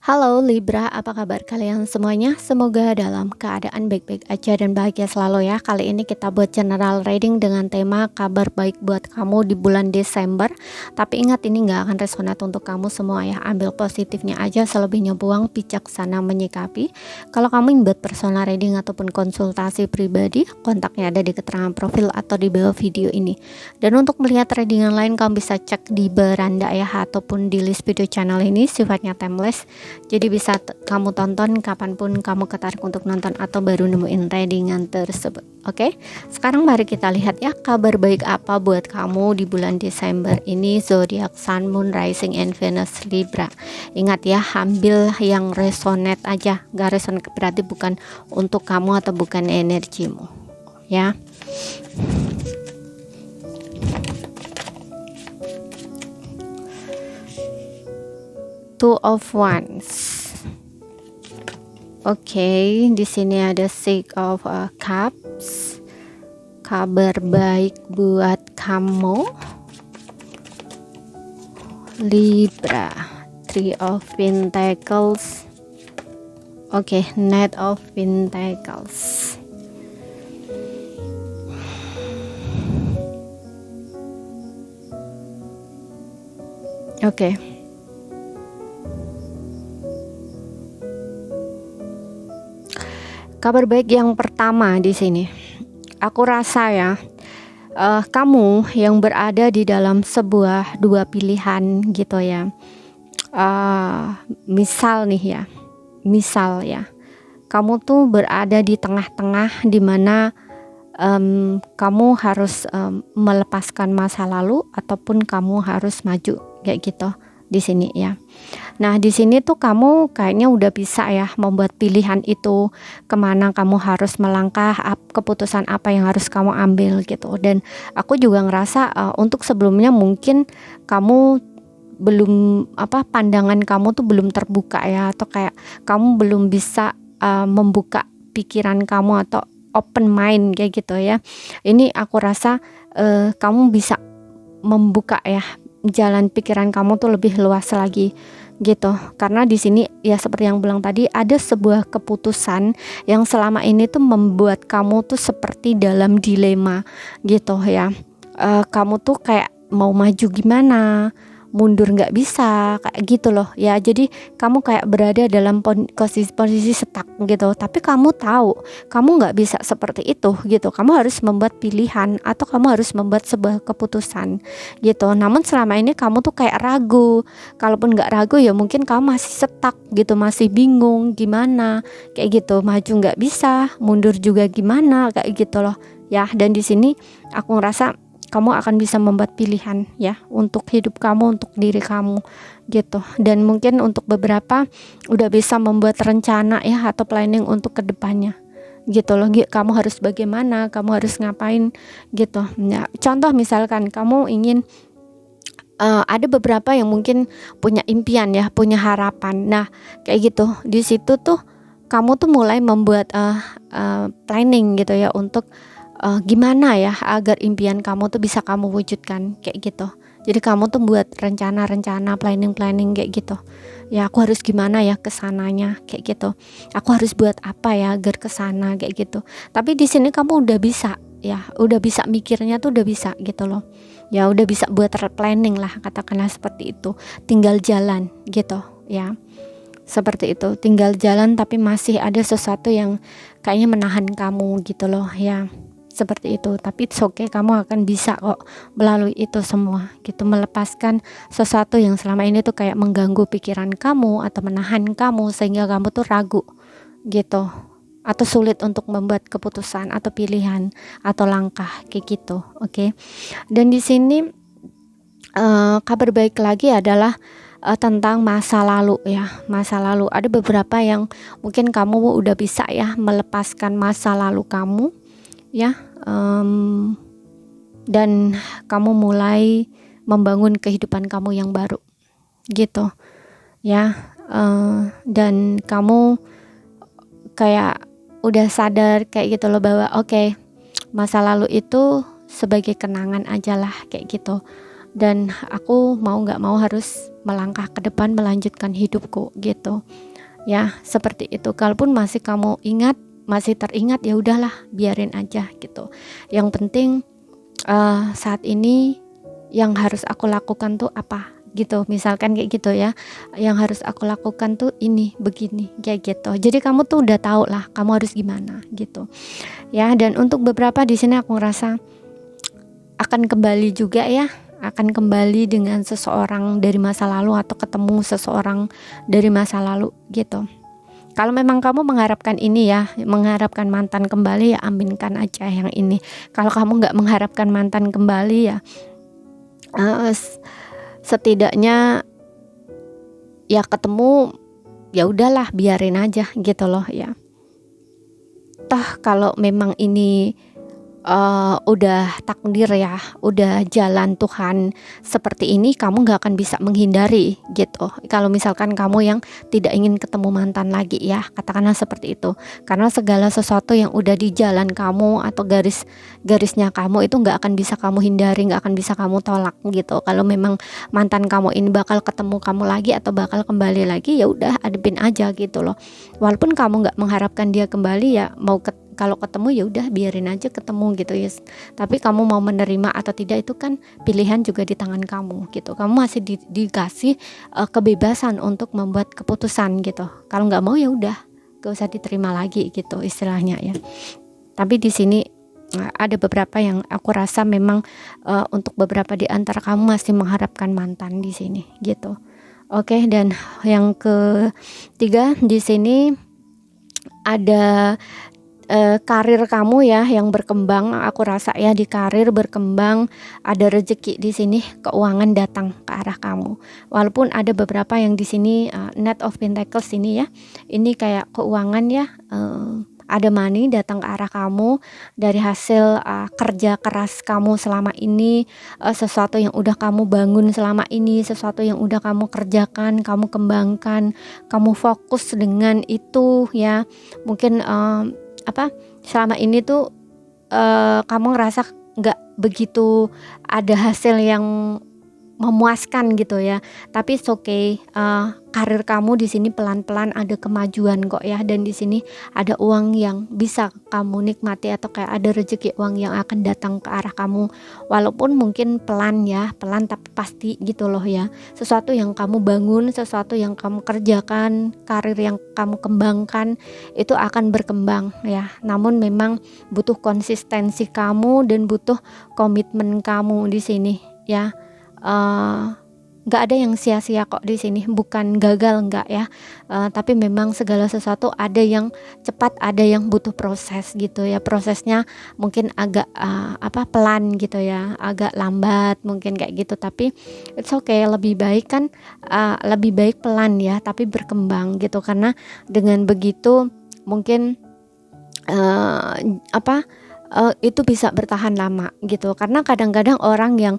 Halo Libra, apa kabar kalian semuanya? Semoga dalam keadaan baik-baik aja dan bahagia selalu ya. Kali ini kita buat general reading dengan tema kabar baik buat kamu di bulan Desember. Tapi ingat, ini nggak akan resonate untuk kamu semua ya. Ambil positifnya aja, selebihnya buang, bijaksana menyikapi. Kalau kamu ingin buat personal reading ataupun konsultasi pribadi, kontaknya ada di keterangan profil atau di bawah video ini. Dan untuk melihat readingan lain, kamu bisa cek di beranda ya, ataupun di list video channel ini, sifatnya timeless. Jadi bisa kamu tonton kapanpun kamu ketarik untuk nonton atau baru nemuin readingan tersebut. Oke, sekarang mari kita lihat ya, kabar baik apa buat kamu di bulan Desember ini, zodiak Sun, Moon, Rising, and Venus Libra. Ingat ya, ambil yang resonate aja. Gak resonate berarti bukan untuk kamu atau bukan energimu ya. Two of Wands. Oke, di sini ada Six of Cups. Kabar baik buat kamu Libra. Three of Pentacles. Oke, Knight of Pentacles. Oke. Kabar baik yang pertama di sini, aku rasa ya, kamu yang berada di dalam sebuah dua pilihan gitu ya. Misal nih ya, kamu tuh berada di tengah-tengah di mana kamu harus melepaskan masa lalu ataupun kamu harus maju kayak gitu di sini ya. Nah, di sini tuh kamu kayaknya udah bisa ya membuat pilihan itu, kemana kamu harus melangkah, keputusan apa yang harus kamu ambil gitu. Dan aku juga ngerasa untuk sebelumnya mungkin kamu belum pandangan kamu tuh belum terbuka ya, atau kayak kamu belum bisa membuka pikiran kamu atau open mind kayak gitu ya. Ini aku rasa kamu bisa membuka ya jalan pikiran kamu tuh lebih luas lagi gitu, karena di sini ya seperti yang bilang tadi, ada sebuah keputusan yang selama ini tuh membuat kamu tuh seperti dalam dilema gitu ya. Kamu tuh kayak mau maju gimana, mundur nggak bisa kayak gitu loh ya. Jadi kamu kayak berada dalam posisi stuck gitu, tapi kamu tahu kamu nggak bisa seperti itu gitu. Kamu harus membuat pilihan atau kamu harus membuat sebuah keputusan gitu. Namun selama ini kamu tuh kayak ragu. Kalaupun nggak ragu ya mungkin kamu masih stuck gitu, masih bingung gimana kayak gitu, maju nggak bisa, mundur juga gimana kayak gitu loh ya. Dan di sini aku ngerasa kamu akan bisa membuat pilihan ya untuk hidup kamu, untuk diri kamu gitu. Dan mungkin untuk beberapa udah bisa membuat rencana ya atau planning untuk kedepannya gitu loh. Kamu harus bagaimana, kamu harus ngapain gitu ya. Contoh misalkan kamu ingin ada beberapa yang mungkin punya impian ya, punya harapan. Nah kayak gitu, di situ tuh kamu tuh mulai membuat planning gitu ya untuk gimana ya agar impian kamu tuh bisa kamu wujudkan kayak gitu. Jadi kamu tuh buat rencana-rencana, planning kayak gitu. Ya aku harus gimana ya kesananya kayak gitu. Aku harus buat apa ya agar kesana kayak gitu. Tapi di sini kamu udah bisa ya, udah bisa mikirnya tuh udah bisa gitu loh. Ya udah bisa buat planning lah, katakanlah seperti itu. Tinggal jalan gitu ya. Seperti itu, tinggal jalan tapi masih ada sesuatu yang kayaknya menahan kamu gitu loh ya. Seperti itu, tapi it's okay, kamu akan bisa kok melalui itu semua gitu, melepaskan sesuatu yang selama ini tuh kayak mengganggu pikiran kamu atau menahan kamu sehingga kamu tuh ragu gitu, atau sulit untuk membuat keputusan atau pilihan atau langkah kayak gitu. Oke. Dan di sini kabar baik lagi adalah tentang masa lalu ya. Masa lalu, ada beberapa yang mungkin kamu udah bisa ya melepaskan masa lalu kamu ya, dan kamu mulai membangun kehidupan kamu yang baru gitu ya. Dan kamu kayak udah sadar kayak gitu loh bahwa oke, masa lalu itu sebagai kenangan aja lah kayak gitu. dan aku mau nggak mau harus melangkah ke depan melanjutkan hidupku gitu ya, seperti itu. Kalaupun masih kamu ingat, masih teringat, ya udahlah, biarin aja gitu. Yang penting saat ini yang harus aku lakukan tuh apa gitu, misalkan kayak gitu ya, yang harus aku lakukan tuh ini begini kayak gitu. Jadi kamu tuh udah tahu lah kamu harus gimana gitu ya. Dan untuk beberapa di sini aku ngerasa akan kembali juga ya, akan kembali dengan seseorang dari masa lalu atau ketemu seseorang dari masa lalu gitu. Kalau memang kamu mengharapkan ini ya, mengharapkan mantan kembali, ya aminkan aja yang ini. Kalau kamu nggak mengharapkan mantan kembali ya, setidaknya ya ketemu, ya udahlah, biarin aja gitu loh ya. Toh kalau memang ini udah takdir ya, udah jalan Tuhan seperti ini, kamu gak akan bisa menghindari gitu. Kalau misalkan kamu yang tidak ingin ketemu mantan lagi ya, katakanlah seperti itu. Karena segala sesuatu yang udah di jalan kamu atau garisnya kamu itu gak akan bisa kamu hindari, gak akan bisa kamu tolak gitu. Kalau memang mantan kamu ini bakal ketemu kamu lagi atau bakal kembali lagi, ya udah hadepin aja gitu loh. Walaupun kamu gak mengharapkan dia kembali ya, kalau ketemu ya udah biarin aja ketemu gitu ya. Tapi kamu mau menerima atau tidak itu kan pilihan juga di tangan kamu gitu. Kamu masih dikasih kebebasan untuk membuat keputusan gitu. Kalau nggak mau ya udah, gak usah diterima lagi gitu istilahnya ya. Tapi di sini ada beberapa yang aku rasa memang untuk beberapa di antara kamu masih mengharapkan mantan di sini gitu. Oke, dan yang ketiga di sini ada karir kamu ya yang berkembang. Aku rasa ya di karir berkembang, ada rezeki di sini, keuangan datang ke arah kamu. Walaupun ada beberapa yang di sini Knight of Pentacles ini ya, ini kayak keuangan ya, ada money datang ke arah kamu dari hasil kerja keras kamu selama ini, sesuatu yang udah kamu bangun selama ini, sesuatu yang udah kamu kerjakan, kamu kembangkan, kamu fokus dengan itu ya. Mungkin selama ini tuh kamu ngerasa nggak begitu ada hasil yang memuaskan gitu ya, tapi it's okay. Karir kamu di sini pelan-pelan ada kemajuan kok ya, dan di sini ada uang yang bisa kamu nikmati atau kayak ada rezeki uang yang akan datang ke arah kamu, walaupun mungkin pelan ya, pelan tapi pasti gitu loh ya. Sesuatu yang kamu bangun, sesuatu yang kamu kerjakan, karir yang kamu kembangkan itu akan berkembang ya. Namun memang butuh konsistensi kamu dan butuh komitmen kamu di sini ya. Nggak ada yang sia-sia kok di sini, bukan gagal nggak ya, tapi memang segala sesuatu ada yang cepat, ada yang butuh proses gitu ya. Prosesnya mungkin agak pelan gitu ya, agak lambat mungkin kayak gitu, tapi it's okay, lebih baik kan, lebih baik pelan ya tapi berkembang gitu. Karena dengan begitu mungkin itu bisa bertahan lama gitu. Karena kadang-kadang orang yang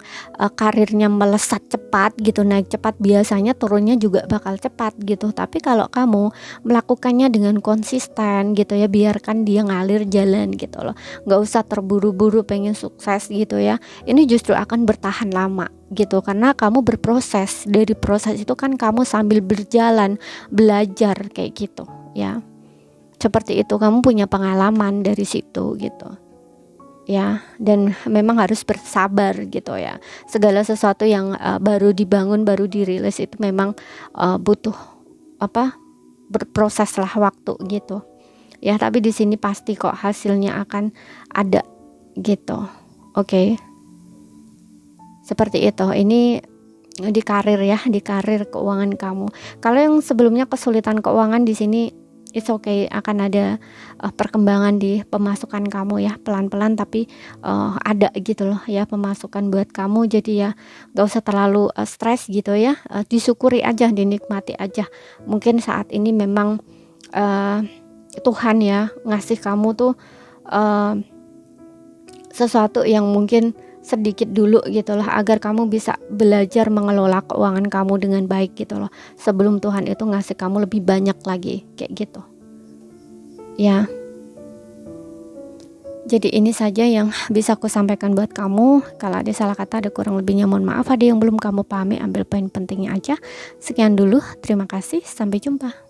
karirnya melesat cepat gitu, naik cepat, biasanya turunnya juga bakal cepat gitu. Tapi kalau kamu melakukannya dengan konsisten gitu ya, biarkan dia ngalir jalan gitu loh, nggak usah terburu-buru pengen sukses gitu ya. Ini justru akan bertahan lama gitu, karena kamu berproses. Dari proses itu kan kamu sambil berjalan belajar kayak gitu ya, seperti itu. Kamu punya pengalaman dari situ gitu ya, dan memang harus bersabar gitu ya. Segala sesuatu yang baru dibangun, baru dirilis itu memang butuh berproses lah, waktu gitu ya. Tapi di sini pasti kok hasilnya akan ada gitu. Oke. Seperti itu. Ini di karir ya, di karir keuangan kamu. Kalau yang sebelumnya kesulitan keuangan, di sini it's okay, akan ada perkembangan di pemasukan kamu ya, pelan-pelan tapi ada gitu loh ya pemasukan buat kamu. Jadi ya gak usah terlalu stres gitu ya, disyukuri aja, dinikmati aja. Mungkin saat ini memang Tuhan ya ngasih kamu tuh sesuatu yang mungkin sedikit dulu gitu loh, agar kamu bisa belajar mengelola keuangan kamu dengan baik gitu loh, sebelum Tuhan itu ngasih kamu lebih banyak lagi kayak gitu ya. Jadi ini saja yang bisa aku sampaikan buat kamu. Kalau ada salah kata, ada kurang lebihnya mohon maaf. Ada yang belum kamu pahami, ambil poin pentingnya aja. Sekian dulu, terima kasih, sampai jumpa.